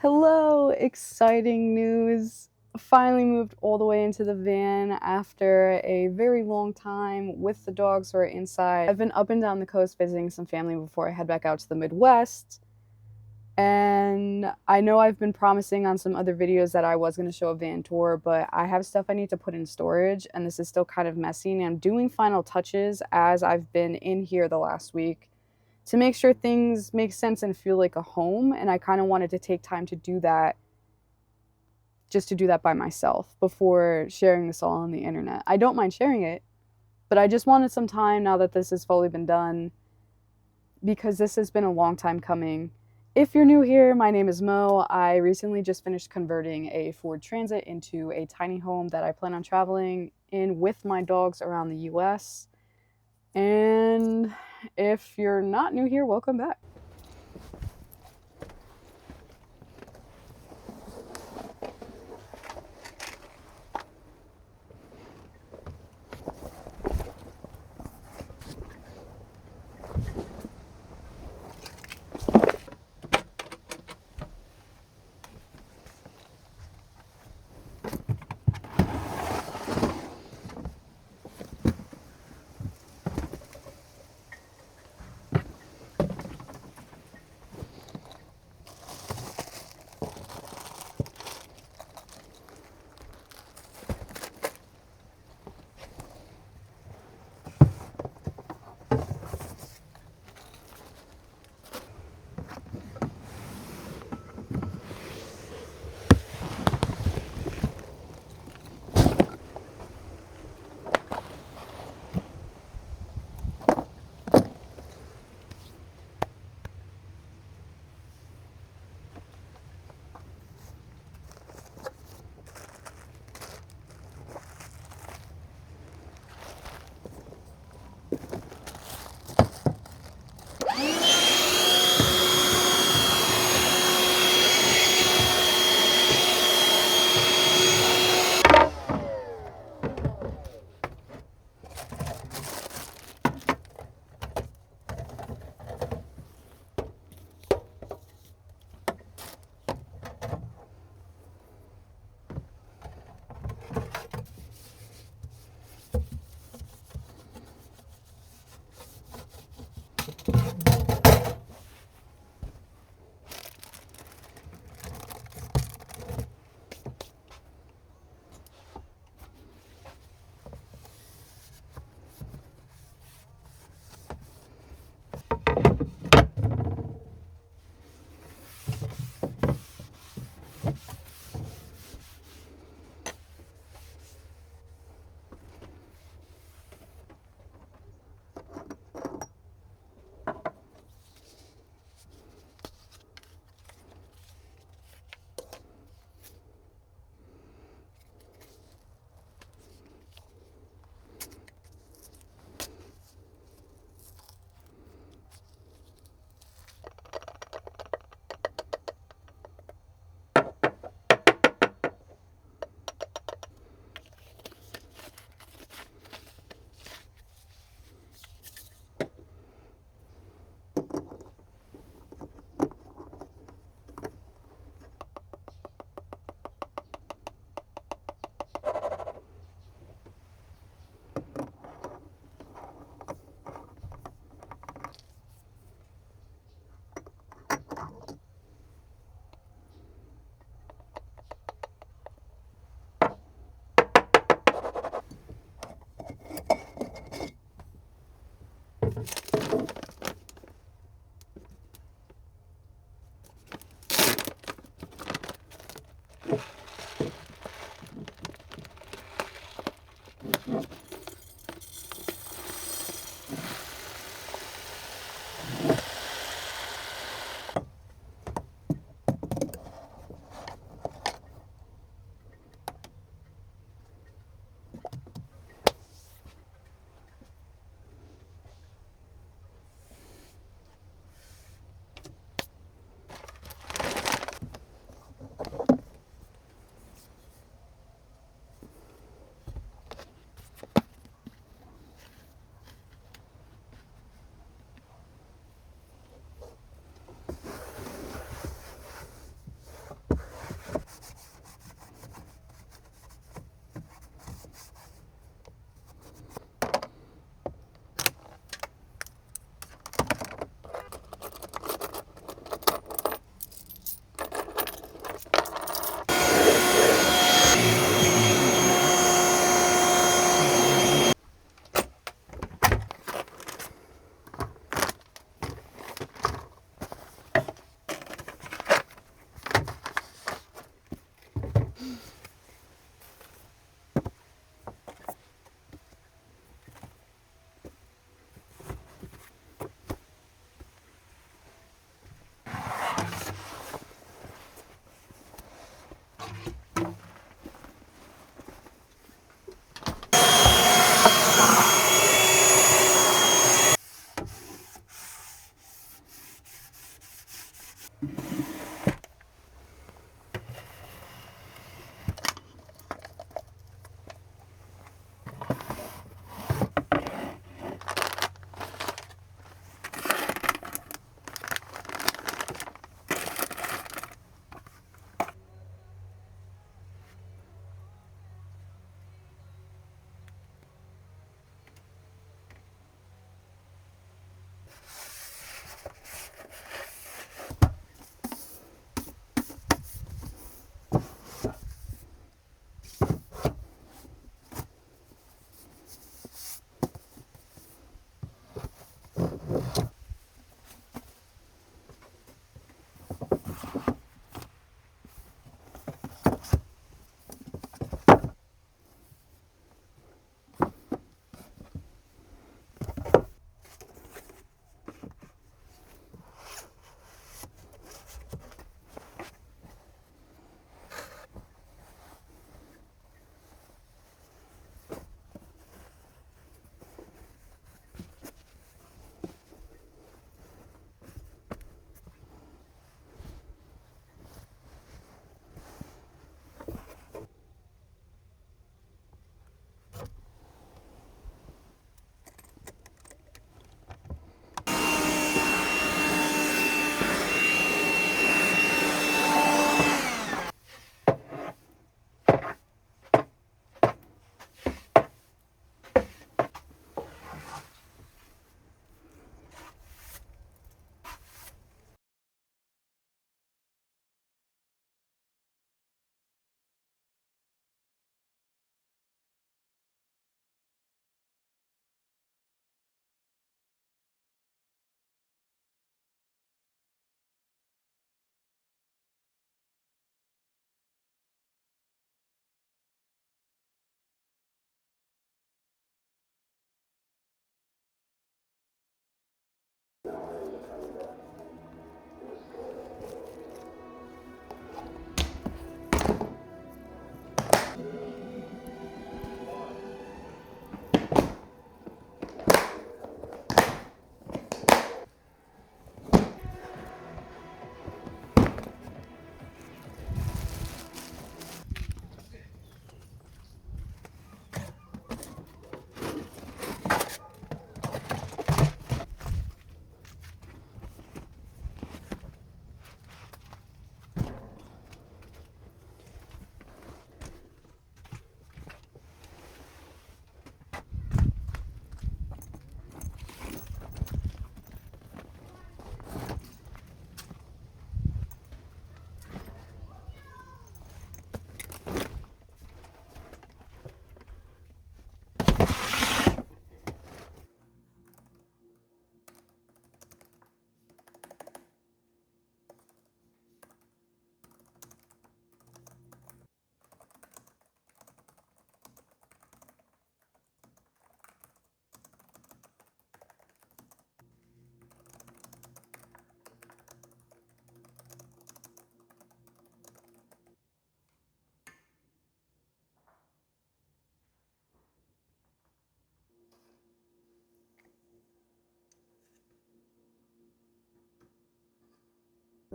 Hello, exciting news. Finally moved all the way into the van after a very long time with the dogs who are inside. I've been up and down the coast visiting some family before I head back out to the Midwest. And I know I've been promising on some other videos that I was going to show a van tour, but I have stuff I need to put in storage and this is still kind of messy. And I'm doing final touches as I've been in here the last week to make sure things make sense and feel like a home. And I kind of wanted to take time to do that, just to do that by myself before sharing this all on the internet. I don't mind sharing it, but I just wanted some time now that this has fully been done because this has been a long time coming. If you're new here, my name is Mo. I recently just finished converting a Ford Transit into a tiny home that I plan on traveling in with my dogs around the US. And if you're not new here, welcome back.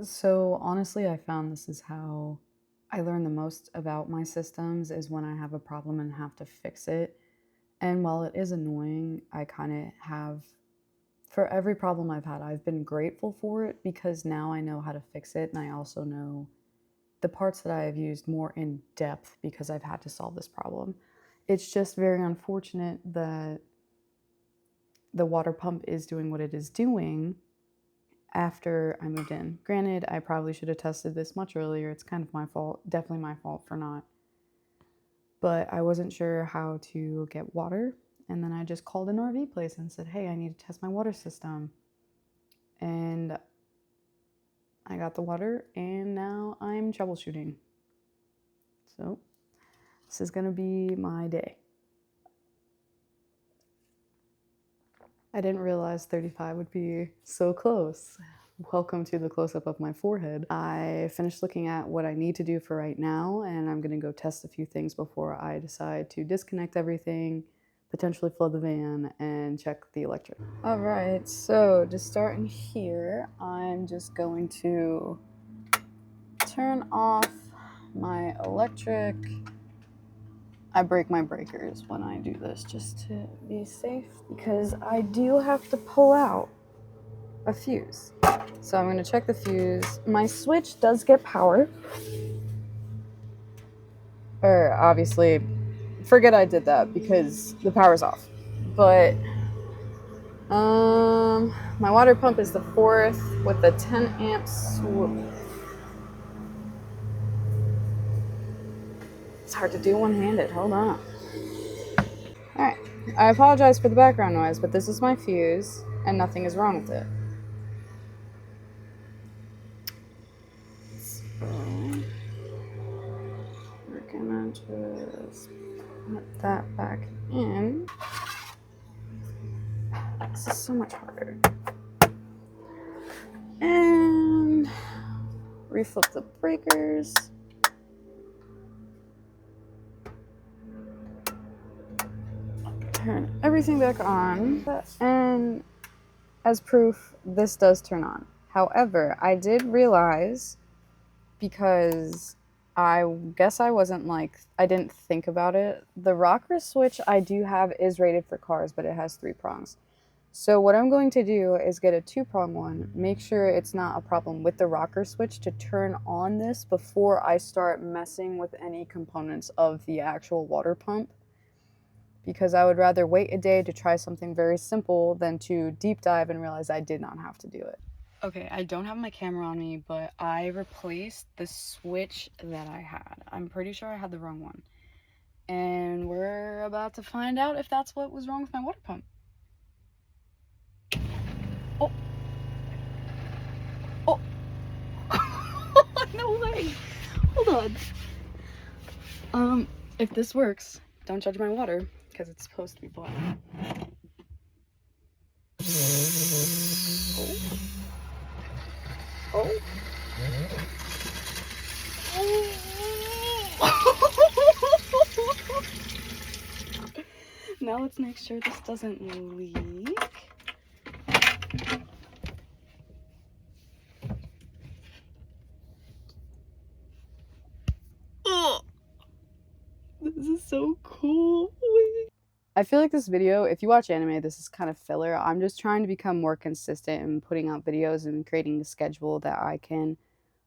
So honestly, I found this is how I learn the most about my systems, is when I have a problem and have to fix it. And while it is annoying, I kind of have, for every problem I've had, I've been grateful for it because now I know how to fix it, and I also know the parts that I have used more in depth because I've had to solve this problem. It's just very unfortunate that the water pump is doing what it is doing after I moved in. Granted, I probably should have tested this much earlier. It's kind of my fault, definitely my fault for not. But I wasn't sure how to get water, and then I just called an RV place and said, hey, I need to test my water system. And I got the water, and now I'm troubleshooting. So this is gonna be my day. I didn't realize 35 would be so close. Welcome to the close-up of my forehead. I finished looking at what I need to do for right now, and I'm gonna go test a few things before I decide to disconnect everything, potentially flood the van, and check the electric. All right, so to start in here, I'm just going to turn off my electric. I break my breakers when I do this just to be safe, because I do have to pull out a fuse. So I'm going to check the fuse. My switch does get power. Or obviously, forget I did that because the power's off. But my water pump is the 4th with the 10 amps. It's hard to do one-handed. Hold on. All right. I apologize for the background noise, but this is my fuse, and nothing is wrong with it. So we're gonna just put that back in. This is so much harder. And reflip the breakers. Turn everything back on. And as proof, this does turn on. However, I did realize, because I guess I wasn't like, I didn't think about it. The rocker switch I do have is rated for cars, but it has 3 prongs. So what I'm going to do is get a 2-prong one, make sure it's not a problem with the rocker switch to turn on this before I start messing with any components of the actual water pump, because I would rather wait a day to try something very simple than to deep dive and realize I did not have to do it. Okay, I don't have my camera on me, but I replaced the switch that I had. I'm pretty sure I had the wrong one. And we're about to find out if that's what was wrong with my water pump. Oh. Oh. No way. Hold on. If this works, don't judge my water, because it's supposed to be black. Oh. Now let's make sure this doesn't leak. Oh, this is so cool. I feel like this video, if you watch anime, this is kind of filler. I'm just trying to become more consistent in putting out videos and creating a schedule that I can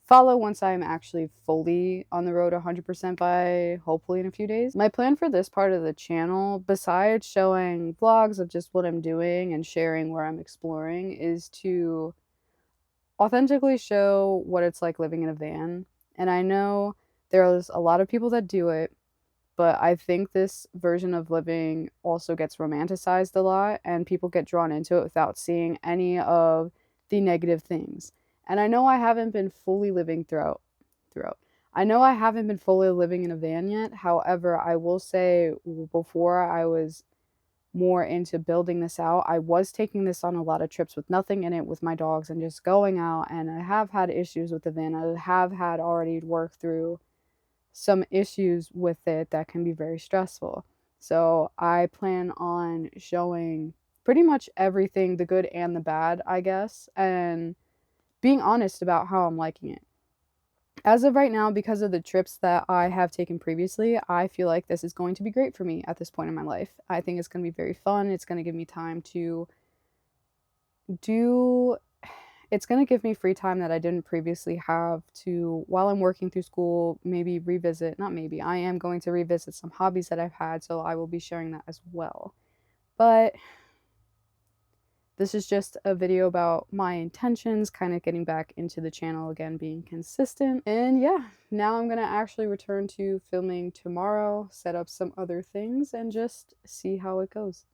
follow once I'm actually fully on the road 100% by hopefully in a few days. My plan for this part of the channel, besides showing vlogs of just what I'm doing and sharing where I'm exploring, is to authentically show what it's like living in a van. And I know there's a lot of people that do it, but I think this version of living also gets romanticized a lot, and people get drawn into it without seeing any of the negative things. And I know I haven't been fully living throughout. I know I haven't been fully living in a van yet. However, I will say, before I was more into building this out, I was taking this on a lot of trips with nothing in it with my dogs and just going out, and I have had issues with the van. I have had already worked through some issues with it that can be very stressful. So I plan on showing pretty much everything, the good and the bad, I guess, and being honest about how I'm liking it. As of right now, because of the trips that I have taken previously, I feel like this is going to be great for me at this point in my life. I think it's going to be very fun. It's going to give me time to do it's going to give me free time that I didn't previously have to, while I'm working through school, maybe revisit, not maybe, I am going to revisit some hobbies that I've had, so I will be sharing that as well. But this is just a video about my intentions, kind of getting back into the channel again, being consistent. And yeah, now I'm going to actually return to filming tomorrow, set up some other things, and just see how it goes.